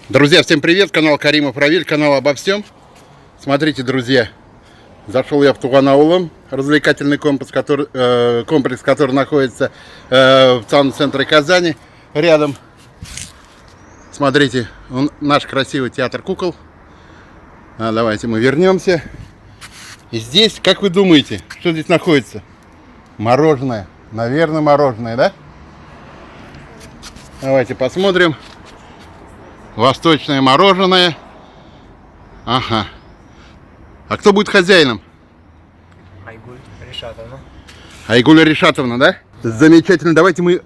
Друзья, всем привет! Канал Каримов Равиль, канал обо всем. Смотрите, друзья, зашел я в Туган-Аулом, развлекательный комплекс, который находится в самом центре Казани, рядом. Смотрите, наш красивый театр кукол. Давайте мы вернемся. И здесь, как вы думаете, что здесь находится? Мороженое. Наверное, мороженое, да? Давайте посмотрим. Восточное мороженое. Ага. А кто будет хозяином? Айгуль Ришатовна. Айгуля Ришатовна, да? Замечательно. Давайте мы...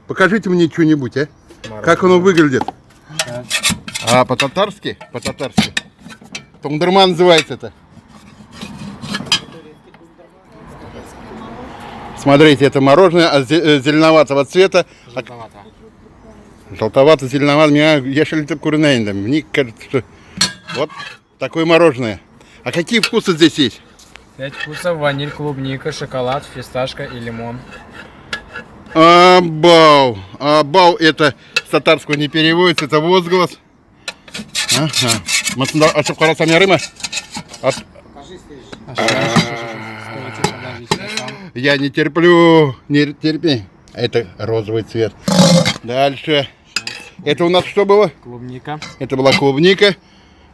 покажите мне что-нибудь, а? Мороженое. Как оно выглядит? Сейчас. А, по-татарски? По-татарски. Тундерман называется это. Смотрите, это мороженое зеленоватого цвета. Желтовато. Желтовато-зеленовато. Я шалит курнейндом. Мне кажется, что вот такое мороженое. А какие вкусы здесь есть? 5 вкусов: ваниль, клубника, шоколад, фисташка и лимон. Абау. Абау это с татарского не переводится, это возглас. Ага. А шоколад сами рыма? Я не терплю. Не терпи. Это розовый цвет. Дальше. Это у нас что было? Клубника. Это была клубника.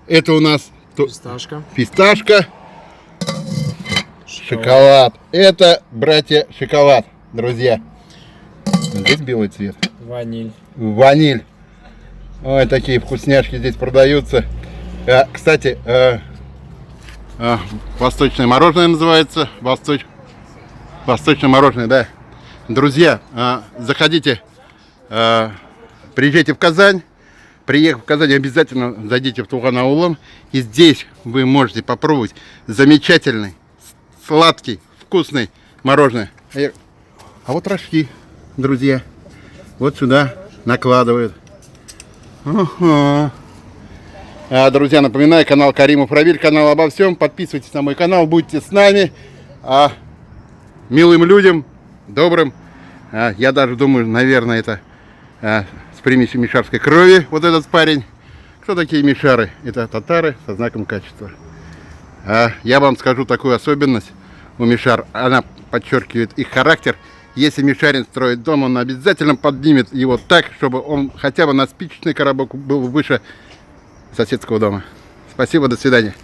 Это у нас Фисташка. фисташка. Шоколад. Это, братья, шоколад, друзья. Здесь белый цвет. Ваниль. Ваниль. Ой, такие вкусняшки здесь продаются. Кстати, восточное мороженое называется. Восточное мороженое, да. Друзья, заходите, приезжайте в Казань. Приехав в Казань, обязательно зайдите в Туган-Аулом. И здесь вы можете попробовать замечательный, сладкий, вкусный мороженое. А вот рожки, друзья. Вот сюда накладывают. Ага. Друзья, напоминаю, канал Каримов Равиль, канал обо всем. Подписывайтесь на мой канал, будьте с нами. Милым людям, добрым. Я даже думаю, наверное, это с примесью мишарской крови, вот этот парень. Кто такие мишары? Это татары со знаком качества. Я вам скажу такую особенность у мишар. Она подчеркивает их характер. Если мишарин строит дом, он обязательно поднимет его так, чтобы он хотя бы на спичечный коробок был выше соседского дома. Спасибо, до свидания.